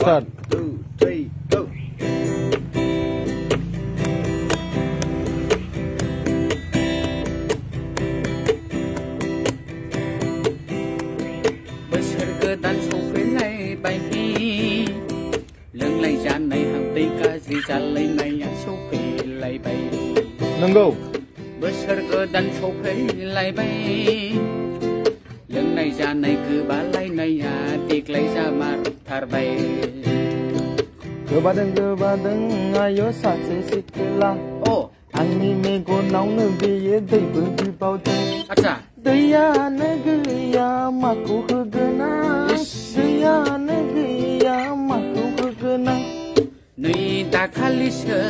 Start. 1, 2, 3, go. Dan sopilai bayi lưng lay gian này hàng tây ca gì gian lay này sopilai bayi Nunggu. besar ke dan sopilai bayi lưng này gian này cứ balai này ya tik lay sama tar bayi Gebadeng ayo sasi sikila. oh Ani mego nong biye dei di baute. acha Daya negaya maku hegena. Daya negaya maku hegena. nui ta kali se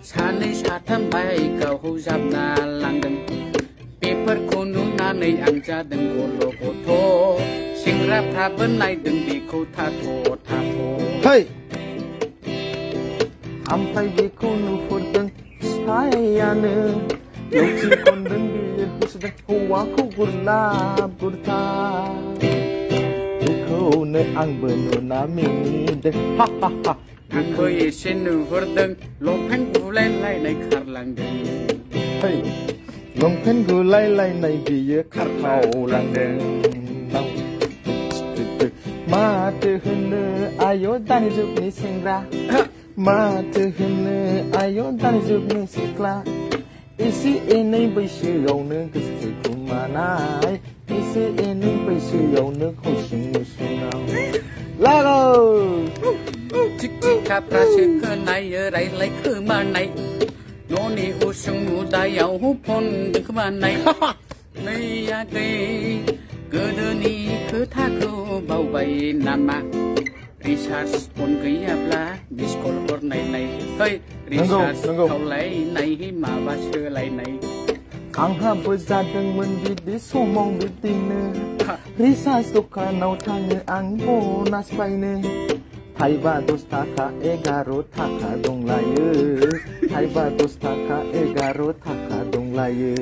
sanai satam bai kau hujab na langdeng paper kono na nei anja deng golo koto singra pha ben nai deng di ko tha tho Hey. Sampai bikunu fudeng saya ne. Yoci kondeng biye husdah huwaku gurta. Kau ne ang benu nami deh. Ha ha ha. aku isin hurdeng lompen gulai lai nei khar langdeng Hey. Long pen gulai lai nai biye khar khau langdeng. Mate hene ayo dani juk ni singra. Mate hene ayo dani juk ni sikla. Isi ini baisu yau ne gusti kumanai. Isi ini baisu yau ne khosing musunau. Lago. tik tik kapra se ke nai rai lai ke ma nai no ni usung muda yau hu pon deng ke ma nai nei ya ke de ni ke tha ko bau bai nan ma research pon ke ya bla biskol kor nai nai hei research kau lai nai hi ma ba se lai nai Angha berjadengmen bidi somong bidine. Risa suka nau tanya ang bonas paine. Thaiba dos taka egaro taka dong laye. Thaiba dos taka egaro taka dong laye.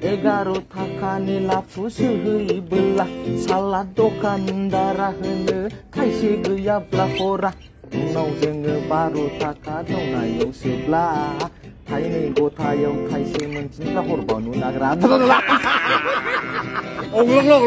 Egaro taka ni lafu suhui belah. Salah dokan darah hene. Kaisi gaya belah ora. Nau jenge baru taka dong layo sebelah. Thai này cô thai ông thai xem mình chính là hồn bảo nuôi nạc rán. ông lốc